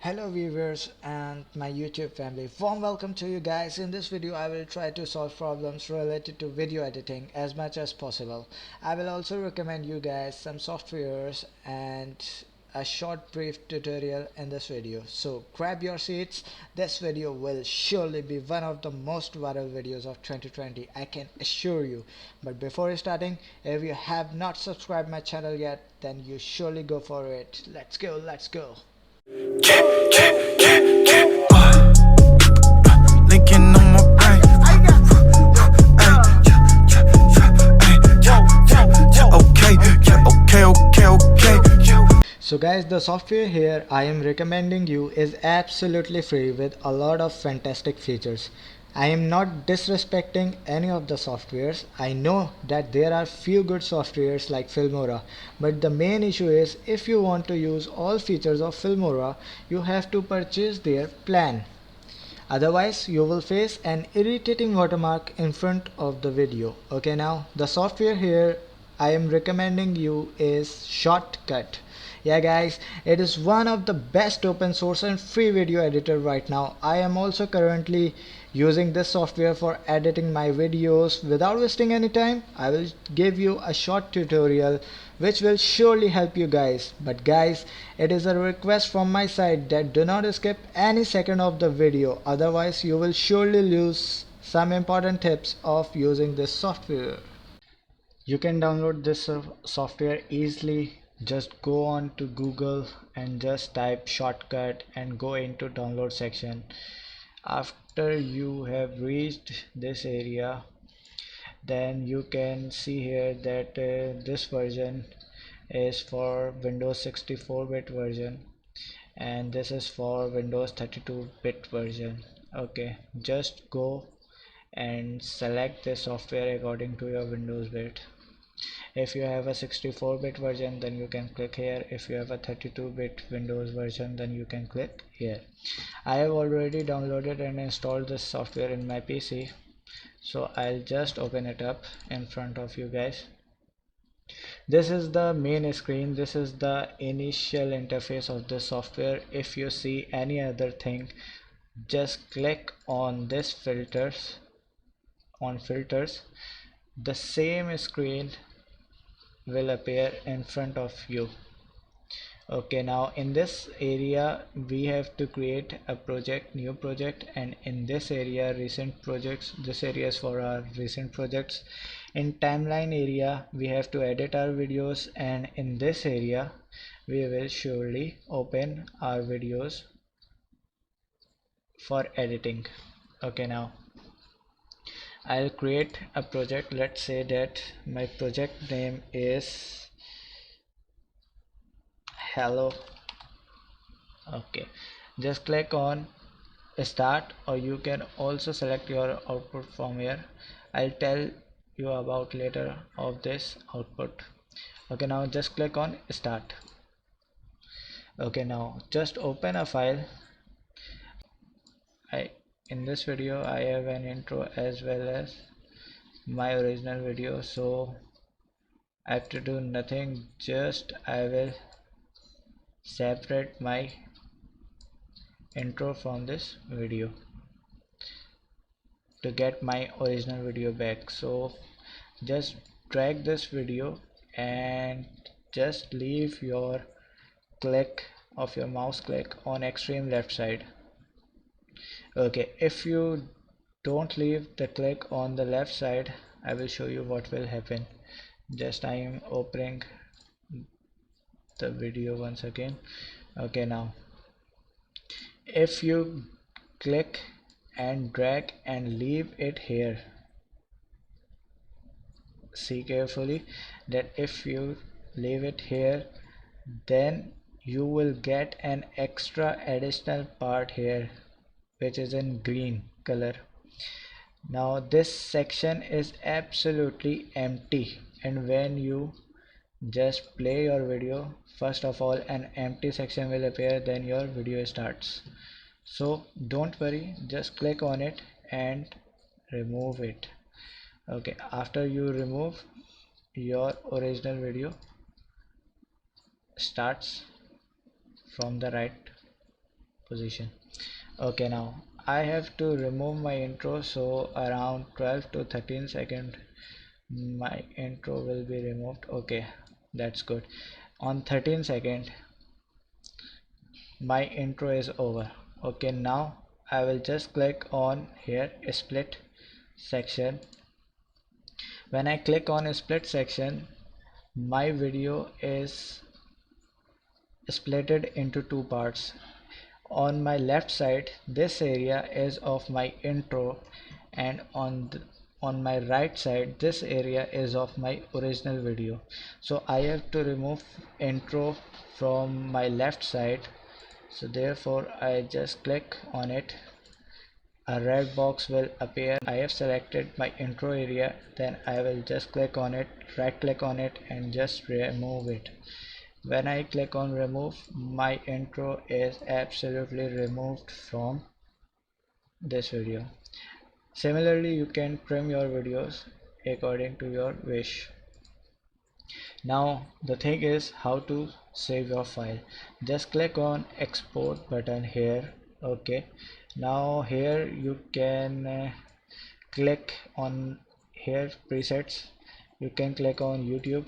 Hello viewers and my YouTube family, warm welcome to you guys. In this video I will try to solve problems related to video editing as much as possible. I will also recommend you guys some softwares and a short brief tutorial in this video. So grab your seats. This video will surely be one of the most viral videos of 2020, I can assure you. But before starting, if you have not subscribed my channel yet, then you surely go for it. Let's go. Linking on my brain. Okay. So guys, the software here I am recommending you is absolutely free with a lot of fantastic features. I am not disrespecting any of the softwares. I know that there are few good softwares like Filmora, but the main issue is if you want to use all features of Filmora, you have to purchase their plan. Otherwise, you will face an irritating watermark in front of the video. Okay, now the software here I am recommending you is Shotcut. Yeah guys, it is one of the best open source and free video editor right now. I am also currently using this software for editing my videos. Without wasting any time, I will give you a short tutorial which will surely help you guys. But guys, it is a request from my side that do not skip any second of the video, otherwise you will surely lose some important tips of using this software. You can download this software easily. Just go on to Google and just type Shotcut and go into download section. After you have reached this area, then you can see here that this version is for Windows 64-bit version and this is for Windows 32-bit version. Okay, just go and select the software according to your Windows bit. If you have a 64-bit version, then you can click here. If you have a 32-bit Windows version, then you can click here. I have already downloaded and installed this software in my PC, so I'll just open it up in front of you guys. This is the main screen. This is the initial interface of the software. If you see any other thing, just click on this filters. The same screen will appear in front of you. Okay, now in this area we have to create a new project, and in this area recent projects, this area is for our recent projects. In timeline area we have to edit our videos, and in this area we will surely open our videos for editing. Okay, now I'll create a project. Let's say that my project name is hello. Okay, just click on start, or you can also select your output from here. I'll tell you about later of this output. Okay, now just click on start. Okay, now just open a file. In this video I have an intro as well as my original video, so I have to do nothing, just I will separate my intro from this video to get my original video back. So just drag this video and just leave your click of your mouse click on extreme left side. Okay, if you don't leave the click on the left side, I will show you what will happen. Just I am opening the video once again. Okay, now if you click and drag and leave it here, see carefully that if you leave it here, then you will get an extra additional part here which is in green color. Now this section is absolutely empty, and when you just play your video, first of all an empty section will appear, then your video starts. So don't worry, just click on it and remove it. Okay, after you remove, your original video starts from the right position. Okay, now I have to remove my intro, so around 12 to 13 second my intro will be removed. Okay, that's good. On 13 second my intro is over. Okay, now I will just click on here split section. When I click on split section, my video is splitted into two parts. On my left side, this area is of my intro, and on my right side, this area is of my original video. So I have to remove intro from my left side, so therefore I just click on it. A red box will appear. I have selected my intro area, then I will just click on it, right click on it, and just remove it. When I click on remove, my intro is absolutely removed from this video. Similarly, you can trim your videos according to your wish. Now the thing is how to save your file. Just click on export button here. Okay, now here you can click on here presets. You can click on YouTube,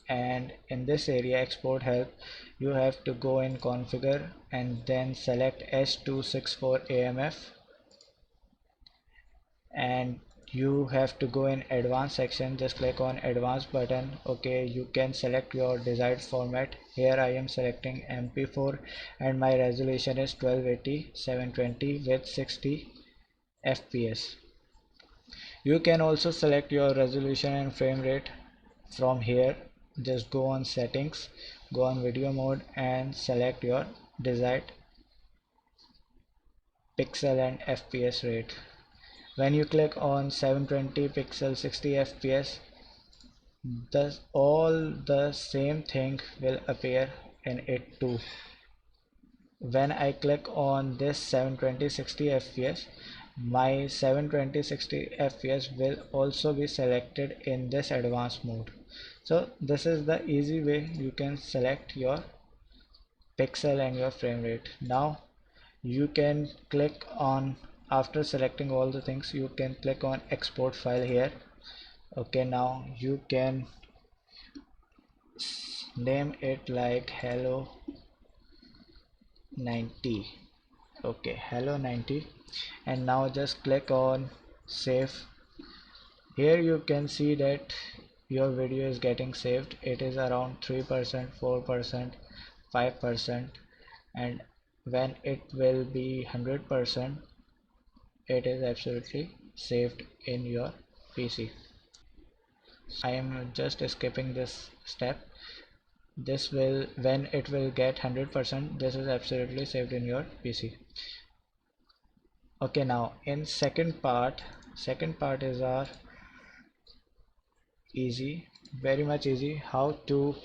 and in this area export help, you have to go in configure and then select H264 AMF, and you have to go in advanced section. Just click on advanced button. Okay, you can select your desired format. Here I am selecting MP4 and my resolution is 1280 720 with 60 fps. You can also select your resolution and frame rate from here. Just go on settings, go on video mode and select your desired pixel and fps rate. When you click on 720 pixel 60 fps, thus all the same thing will appear in it too. When I click on this 720 60 fps, my 720 60 fps will also be selected in this advanced mode. So this is the easy way you can select your pixel and your frame rate. Now you can click on, after selecting all the things, you can click on export file here. Okay, now you can name it like hello 90. Okay, hello 90, and now just click on save. Here you can see that your video is getting saved. It is around 3%, 4%, 5%, and when it will be 100%, it is absolutely saved in your PC. I am just skipping this step. This will, when it will get 100%, this is absolutely saved in your PC. Okay, now in second part is our easy, very much easy, how to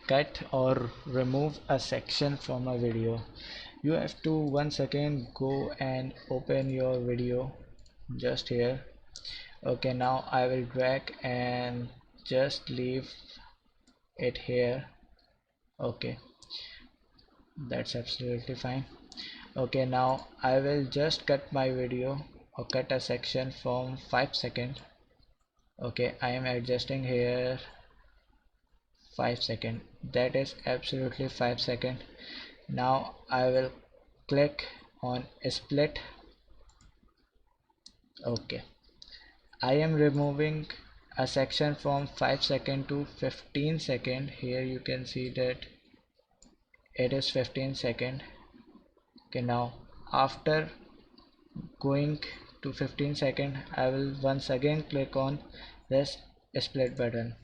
cut or remove a section from a video. You have to once again go and open your video just here. Okay, now I will drag and just leave it here. Okay, that's absolutely fine. Okay, now I will just cut my video or cut a section from 5 seconds. Okay, I am adjusting here 5 seconds. That is absolutely 5 seconds. Now I will click on split. Okay, I am removing a section from 5 seconds to 15 seconds. Here you can see that it is 15 seconds. Okay, now after going to 15 seconds, I will once again click on this split button.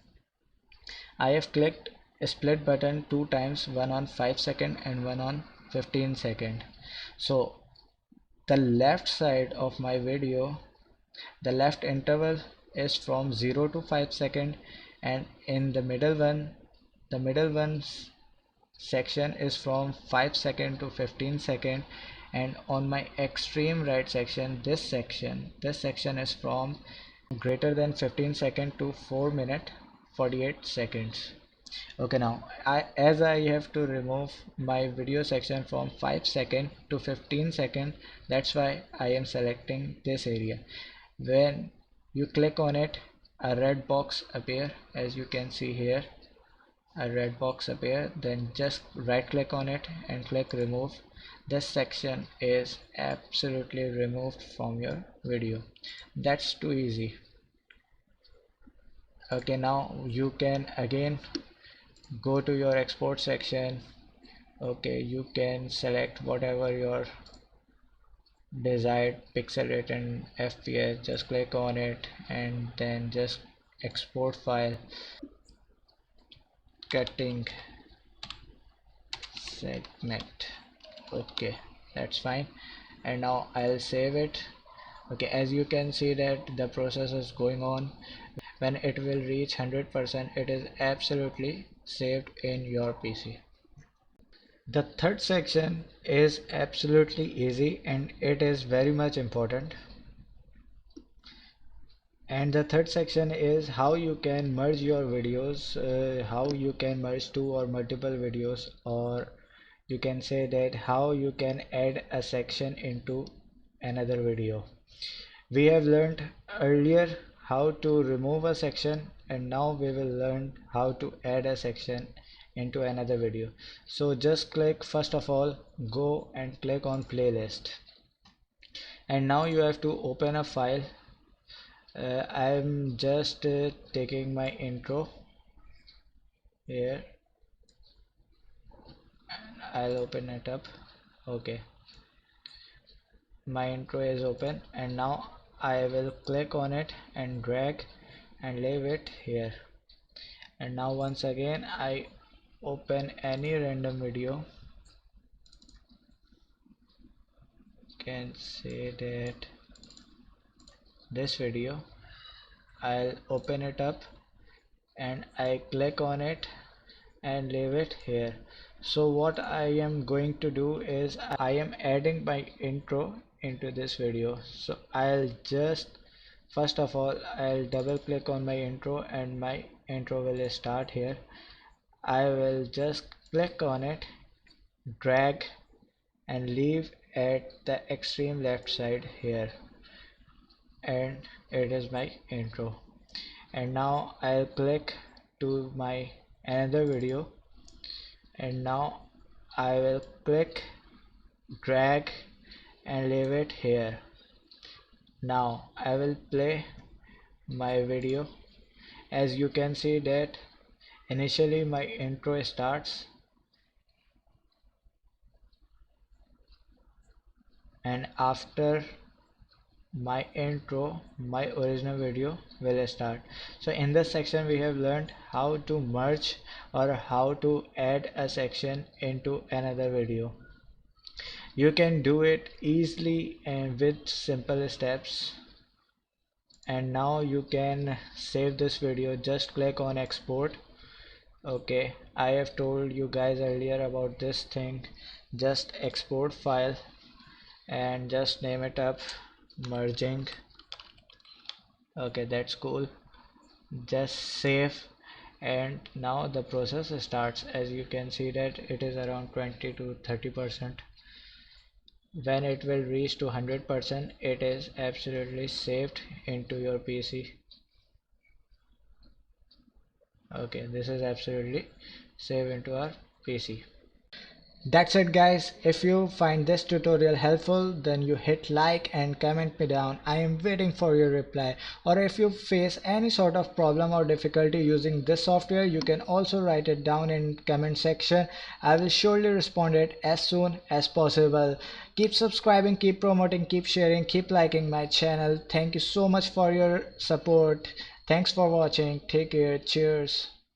I have clicked split button two times, one on 5 seconds and one on 15 seconds. So the left side of my video, the left interval is from 0 to 5 seconds, and in the middle one, the middle one's section is from 5 seconds to 15 seconds, and on my extreme right section, this section is from greater than 15 seconds to 4 minutes 48 seconds. Okay, now as I have to remove my video section from 5 second to 15 second, that's why I am selecting this area. When you click on it, a red box appear, as you can see here. A red box appear, then just right click on it and click remove. This section is absolutely removed from your video. That's too easy. Okay, now you can again go to your export section. Okay, you can select whatever your desired pixel rate and fps, just click on it and then just export file, cutting segment. Okay, that's fine, and now I'll save it. Okay, as you can see that the process is going on. When it will reach 100%, it is absolutely saved in your PC. The third section is absolutely easy and it is very much important. And the third section is how you can merge your videos, how you can merge two or multiple videos, or you can say that how you can add a section into another video. We have learned earlier how to remove a section, and now we will learn how to add a section into another video. So just click, first of all, go and click on playlist, and now you have to open a file. I'm just taking my intro here. I'll open it up. Okay, my intro is open, and now I will click on it and drag and leave it here. And now once again I open any random video. Can say that this video, I'll open it up and I click on it and leave it here. So what I am going to do is I am adding my intro into this video. So I'll just, first of all, I'll double click on my intro and my intro will start here. I will just click on it, drag and leave at the extreme left side here, and it is my intro. And now I'll click to my another video, and now I will click, drag and leave it here. Now I will play my video. As you can see that initially my intro starts, and after my intro my original video will start. So in this section we have learned how to merge or how to add a section into another video. You can do it easily and with simple steps. And now you can save this video. Just click on export. Okay, I have told you guys earlier about this thing. Just export file and just name it up merging. Okay, that's cool. Just save, and now the process starts. As you can see that it is around 20 to 30%. When it will reach to 100%, it is absolutely saved into your PC. Okay, this is absolutely saved into our PC. That's it guys. If you find this tutorial helpful, then you hit like and comment me down. I am waiting for your reply. Or if you face any sort of problem or difficulty using this software, you can also write it down in comment section. I will surely respond it as soon as possible. Keep subscribing, keep promoting, keep sharing, keep liking my channel. Thank you so much for your support. Thanks for watching. Take care. Cheers.